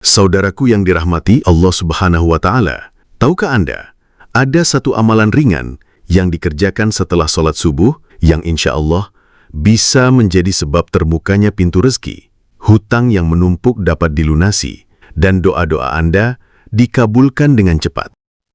Saudaraku yang dirahmati Allah Subhanahu wa Ta'ala, tahukah Anda, ada satu amalan ringan yang dikerjakan setelah sholat subuh yang insya Allah bisa menjadi sebab terbukanya pintu rezeki, hutang yang menumpuk dapat dilunasi, dan doa-doa Anda dikabulkan dengan cepat.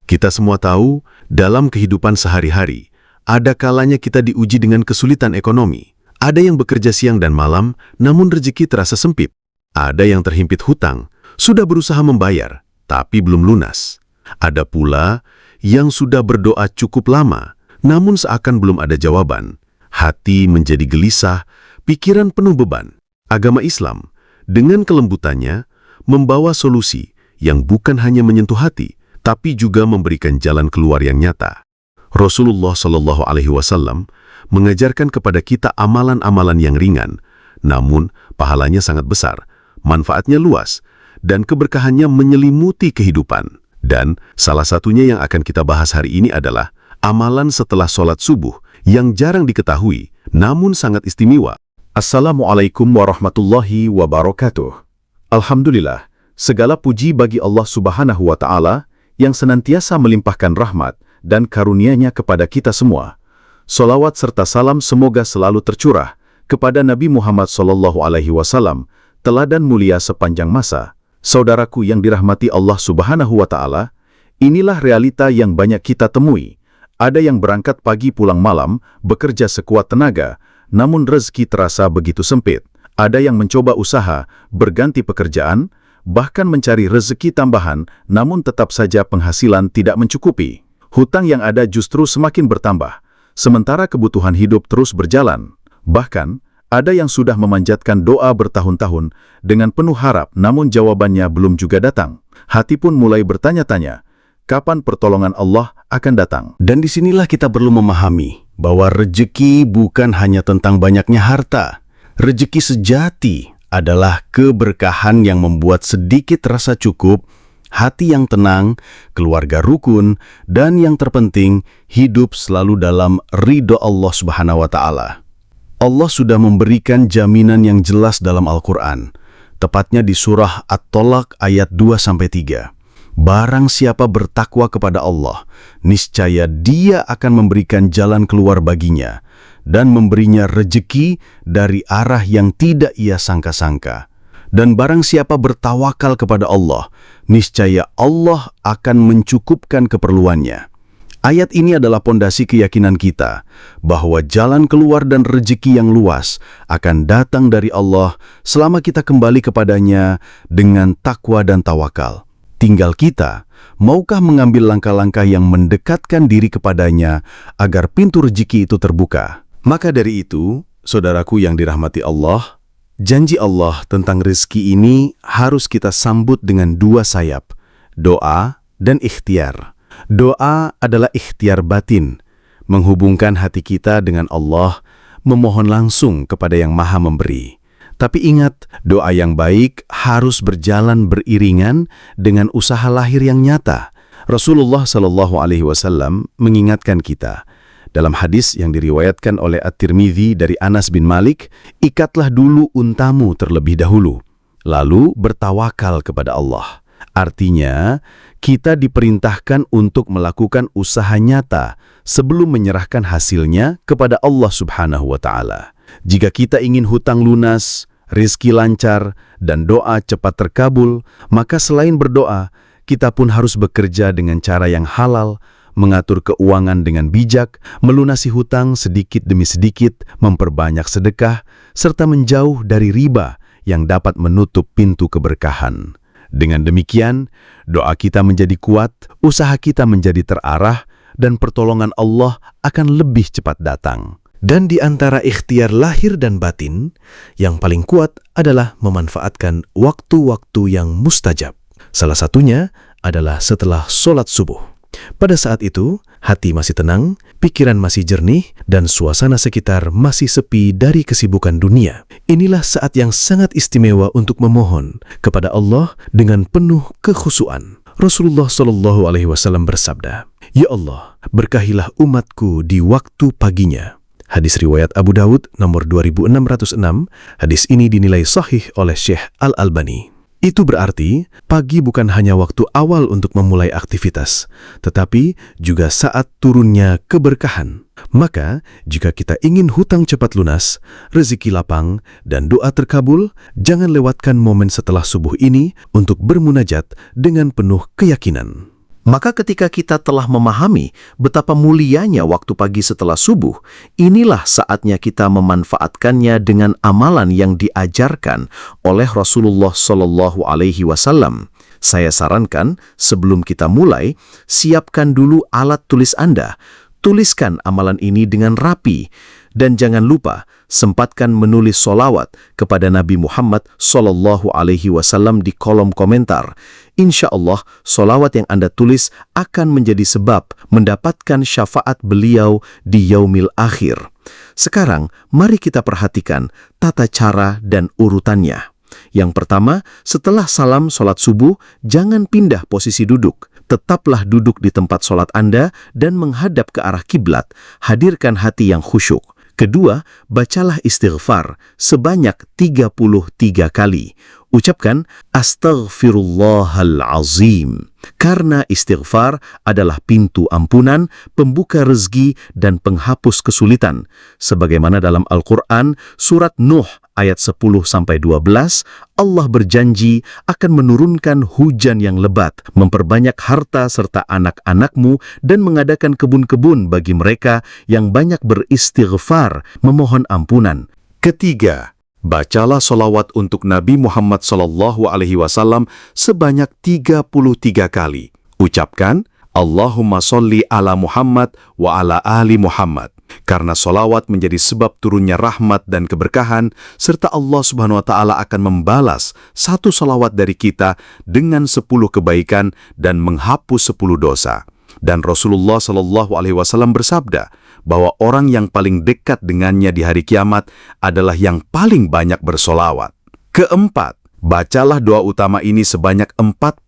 Kita semua tahu, dalam kehidupan sehari-hari, ada kalanya kita diuji dengan kesulitan ekonomi. Ada yang bekerja siang dan malam, namun rezeki terasa sempit. Ada yang terhimpit hutang, sudah berusaha membayar, tapi belum lunas. Ada pula yang sudah berdoa cukup lama, namun seakan belum ada jawaban. Hati menjadi gelisah, pikiran penuh beban. Agama Islam, dengan kelembutannya, membawa solusi yang bukan hanya menyentuh hati, tapi juga memberikan jalan keluar yang nyata. Rasulullah Shallallahu Alaihi Wasallam mengajarkan kepada kita amalan-amalan yang ringan, namun pahalanya sangat besar, manfaatnya luas, dan keberkahannya menyelimuti kehidupan. Dan salah satunya yang akan kita bahas hari ini adalah amalan setelah sholat subuh yang jarang diketahui, namun sangat istimewa. Assalamualaikum warahmatullahi wabarakatuh. Alhamdulillah, segala puji bagi Allah Subhanahu wa Ta'ala yang senantiasa melimpahkan rahmat dan karunia-Nya kepada kita semua. Salawat serta salam semoga selalu tercurah kepada Nabi Muhammad SAW, teladan mulia sepanjang masa. Saudaraku yang dirahmati Allah Subhanahu wa Ta'ala, inilah realita yang banyak kita temui. Ada yang berangkat pagi pulang malam, bekerja sekuat tenaga, namun rezeki terasa begitu sempit. Ada yang mencoba usaha, berganti pekerjaan, bahkan mencari rezeki tambahan, namun tetap saja penghasilan tidak mencukupi. Hutang yang ada justru semakin bertambah, sementara kebutuhan hidup terus berjalan. Bahkan, ada yang sudah memanjatkan doa bertahun-tahun dengan penuh harap, namun jawabannya belum juga datang. Hati pun mulai bertanya-tanya, kapan pertolongan Allah akan datang? Dan disinilah kita perlu memahami bahwa rezeki bukan hanya tentang banyaknya harta. Rezeki sejati adalah keberkahan yang membuat sedikit rasa cukup, hati yang tenang, keluarga rukun, dan yang terpenting, hidup selalu dalam ridho Allah Subhanahu wa Ta'ala. Allah sudah memberikan jaminan yang jelas dalam Al-Quran, tepatnya di surah At-Tolak ayat 2-3. Barang siapa bertakwa kepada Allah, niscaya Dia akan memberikan jalan keluar baginya dan memberinya rezeki dari arah yang tidak ia sangka-sangka. Dan barang siapa bertawakal kepada Allah, niscaya Allah akan mencukupkan keperluannya. Ayat ini adalah pondasi keyakinan kita bahwa jalan keluar dan rezeki yang luas akan datang dari Allah selama kita kembali kepadanya dengan takwa dan tawakal. Tinggal kita, maukah mengambil langkah-langkah yang mendekatkan diri kepadanya agar pintu rezeki itu terbuka? Maka dari itu, saudaraku yang dirahmati Allah, janji Allah tentang rezeki ini harus kita sambut dengan dua sayap, doa dan ikhtiar. Doa adalah ikhtiar batin, menghubungkan hati kita dengan Allah, memohon langsung kepada Yang Maha Memberi. Tapi ingat, doa yang baik harus berjalan beriringan dengan usaha lahir yang nyata. Rasulullah SAW mengingatkan kita, dalam hadis yang diriwayatkan oleh At-Tirmidzi dari Anas bin Malik, ikatlah dulu untamu terlebih dahulu, lalu bertawakal kepada Allah. Artinya, kita diperintahkan untuk melakukan usaha nyata sebelum menyerahkan hasilnya kepada Allah Subhanahu wa Ta'ala. Jika kita ingin hutang lunas, rezeki lancar, dan doa cepat terkabul, maka selain berdoa, kita pun harus bekerja dengan cara yang halal, mengatur keuangan dengan bijak, melunasi hutang sedikit demi sedikit, memperbanyak sedekah, serta menjauh dari riba yang dapat menutup pintu keberkahan. Dengan demikian, doa kita menjadi kuat, usaha kita menjadi terarah, dan pertolongan Allah akan lebih cepat datang. Dan di antara ikhtiar lahir dan batin, yang paling kuat adalah memanfaatkan waktu-waktu yang mustajab. Salah satunya adalah setelah sholat subuh. Pada saat itu, hati masih tenang, pikiran masih jernih, dan suasana sekitar masih sepi dari kesibukan dunia. Inilah saat yang sangat istimewa untuk memohon kepada Allah dengan penuh kekhusyuan. Rasulullah SAW bersabda, "Ya Allah, berkahilah umatku di waktu paginya." Hadis riwayat Abu Dawud nomor 2606, hadis ini dinilai sahih oleh Syekh Al-Albani. Itu berarti pagi bukan hanya waktu awal untuk memulai aktivitas, tetapi juga saat turunnya keberkahan. Maka, jika kita ingin hutang cepat lunas, rezeki lapang, dan doa terkabul, jangan lewatkan momen setelah subuh ini untuk bermunajat dengan penuh keyakinan. Maka ketika kita telah memahami betapa mulianya waktu pagi setelah subuh, inilah saatnya kita memanfaatkannya dengan amalan yang diajarkan oleh Rasulullah SAW. Saya sarankan, sebelum kita mulai, siapkan dulu alat tulis Anda. Tuliskan amalan ini dengan rapi. Dan jangan lupa, sempatkan menulis solawat kepada Nabi Muhammad SAW di kolom komentar. Insya Allah, solawat yang Anda tulis akan menjadi sebab mendapatkan syafaat beliau di yaumil akhir. Sekarang, mari kita perhatikan tata cara dan urutannya. Yang pertama, setelah salam sholat subuh, jangan pindah posisi duduk. Tetaplah duduk di tempat sholat Anda dan menghadap ke arah kiblat. Hadirkan hati yang khusyuk. Kedua, bacalah istighfar sebanyak 33 kali. Ucapkan Astaghfirullahalazim. Karena istighfar adalah pintu ampunan, pembuka rezeki, dan penghapus kesulitan. Sebagaimana dalam Al-Quran, surat Nuh ayat 10-12, Allah berjanji akan menurunkan hujan yang lebat, memperbanyak harta serta anak-anakmu, dan mengadakan kebun-kebun bagi mereka yang banyak beristighfar, memohon ampunan. Ketiga, bacalah solawat untuk Nabi Muhammad SAW sebanyak 33 kali. Ucapkan, Allahumma sholli ala Muhammad wa ala ali Muhammad. Karena solawat menjadi sebab turunnya rahmat dan keberkahan, serta Allah Subhanahu wa Ta'ala akan membalas satu solawat dari kita dengan 10 kebaikan dan menghapus 10 dosa. Dan Rasulullah SAW bersabda bahwa orang yang paling dekat dengannya di hari kiamat adalah yang paling banyak bersolawat. Keempat, bacalah doa utama ini sebanyak 41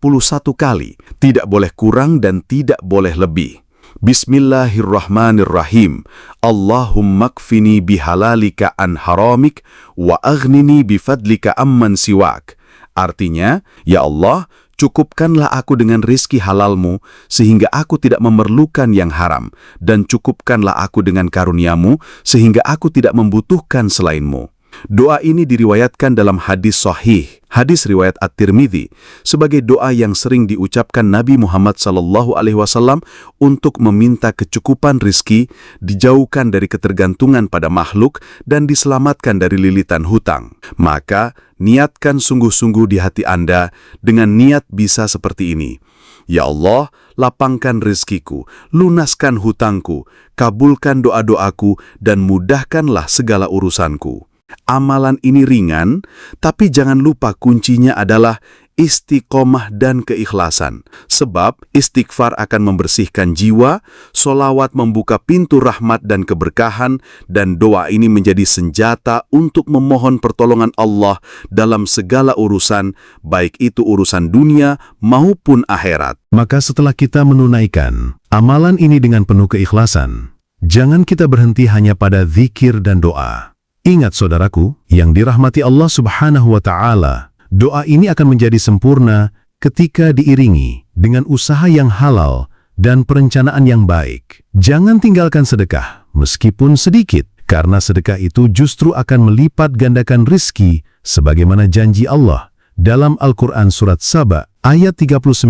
kali, tidak boleh kurang dan tidak boleh lebih. Bismillahirrahmanirrahim. Allahumma kfini bihalalika an haramik wa aghnini bifadlika amman siwak. Artinya, ya Allah, cukupkanlah aku dengan rizki halalmu sehingga aku tidak memerlukan yang haram, dan cukupkanlah aku dengan karuniamu sehingga aku tidak membutuhkan selainmu. Doa ini diriwayatkan dalam hadis sahih, hadis riwayat At-Tirmidzi, sebagai doa yang sering diucapkan Nabi Muhammad SAW untuk meminta kecukupan rizki, dijauhkan dari ketergantungan pada makhluk, dan diselamatkan dari lilitan hutang. Maka, niatkan sungguh-sungguh di hati Anda dengan niat bisa seperti ini. Ya Allah, lapangkan rizkiku, lunaskan hutangku, kabulkan doa-doaku, dan mudahkanlah segala urusanku. Amalan ini ringan, tapi jangan lupa kuncinya adalah istiqomah dan keikhlasan. Sebab istighfar akan membersihkan jiwa, solawat membuka pintu rahmat dan keberkahan, dan doa ini menjadi senjata untuk memohon pertolongan Allah dalam segala urusan, baik itu urusan dunia maupun akhirat. Maka setelah kita menunaikan amalan ini dengan penuh keikhlasan, jangan kita berhenti hanya pada zikir dan doa. Ingat saudaraku, yang dirahmati Allah Subhanahu wa Ta'ala, doa ini akan menjadi sempurna ketika diiringi dengan usaha yang halal dan perencanaan yang baik. Jangan tinggalkan sedekah, meskipun sedikit, karena sedekah itu justru akan melipat gandakan rizki, sebagaimana janji Allah dalam Al-Quran Surat Saba ayat 39.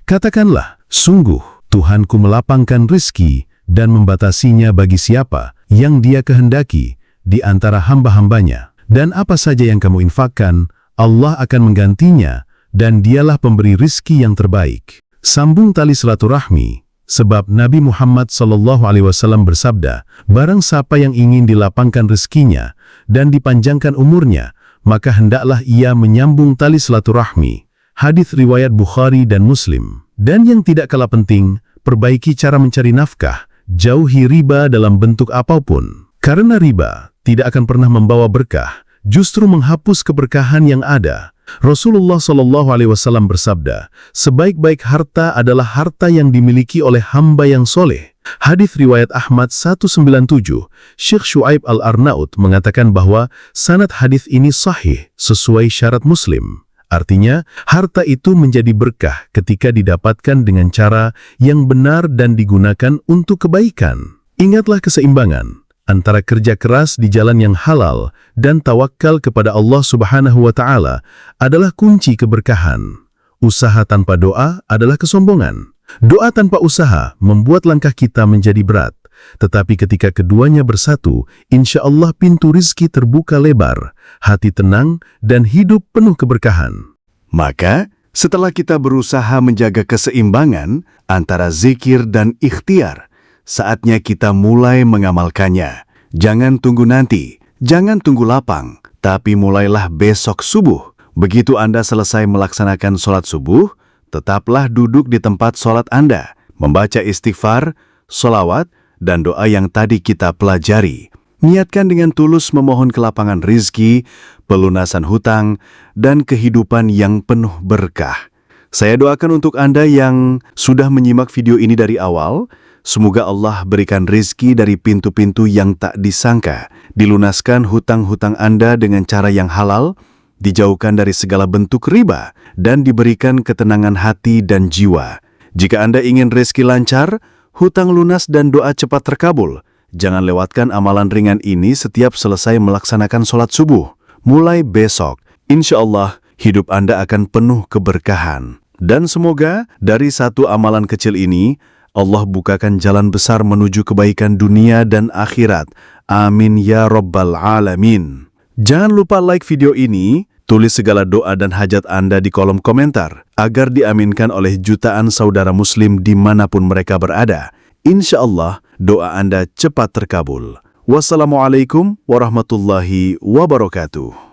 Katakanlah, sungguh Tuhanku melapangkan rizki dan membatasinya bagi siapa yang Dia kehendaki di antara hamba-hambanya, dan apa saja yang kamu infakkan, Allah akan menggantinya, dan Dialah pemberi rizki yang terbaik. Sambung tali silaturahmi, sebab Nabi Muhammad SAW bersabda, barang siapa yang ingin dilapangkan rizkinya dan dipanjangkan umurnya, maka hendaklah ia menyambung tali silaturahmi. Hadits riwayat Bukhari dan Muslim. Dan yang tidak kalah penting, perbaiki cara mencari nafkah, jauhi riba dalam bentuk apapun. Karena riba tidak akan pernah membawa berkah, justru menghapus keberkahan yang ada. Rasulullah SAW bersabda, sebaik-baik harta adalah harta yang dimiliki oleh hamba yang soleh. Hadits riwayat Ahmad 197, Syekh Shu'aib Al-Arnaut mengatakan bahwa sanad hadits ini sahih sesuai syarat Muslim. Artinya, harta itu menjadi berkah ketika didapatkan dengan cara yang benar dan digunakan untuk kebaikan. Ingatlah keseimbangan antara kerja keras di jalan yang halal dan tawakal kepada Allah Subhanahu wa Ta'ala adalah kunci keberkahan. Usaha tanpa doa adalah kesombongan. Doa tanpa usaha membuat langkah kita menjadi berat. Tetapi ketika keduanya bersatu, insya Allah pintu rizki terbuka lebar, hati tenang, dan hidup penuh keberkahan. Maka, setelah kita berusaha menjaga keseimbangan antara zikir dan ikhtiar, saatnya kita mulai mengamalkannya. Jangan tunggu nanti, jangan tunggu lapang, tapi mulailah besok subuh. Begitu Anda selesai melaksanakan sholat subuh, tetaplah duduk di tempat sholat Anda, membaca istighfar, sholawat, dan doa yang tadi kita pelajari. Niatkan dengan tulus memohon kelapangan rizki, pelunasan hutang, dan kehidupan yang penuh berkah. Saya doakan untuk Anda yang sudah menyimak video ini dari awal, semoga Allah berikan rizki dari pintu-pintu yang tak disangka, dilunaskan hutang-hutang Anda dengan cara yang halal, dijauhkan dari segala bentuk riba, dan diberikan ketenangan hati dan jiwa. Jika Anda ingin rizki lancar, hutang lunas dan doa cepat terkabul, jangan lewatkan amalan ringan ini setiap selesai melaksanakan sholat subuh. Mulai besok, insya Allah hidup Anda akan penuh keberkahan. Dan semoga dari satu amalan kecil ini, Allah bukakan jalan besar menuju kebaikan dunia dan akhirat. Amin ya Rabbal Alamin. Jangan lupa like video ini, tulis segala doa dan hajat Anda di kolom komentar, agar diaminkan oleh jutaan saudara muslim dimanapun mereka berada. Insya Allah, doa Anda cepat terkabul. Wassalamualaikum warahmatullahi wabarakatuh.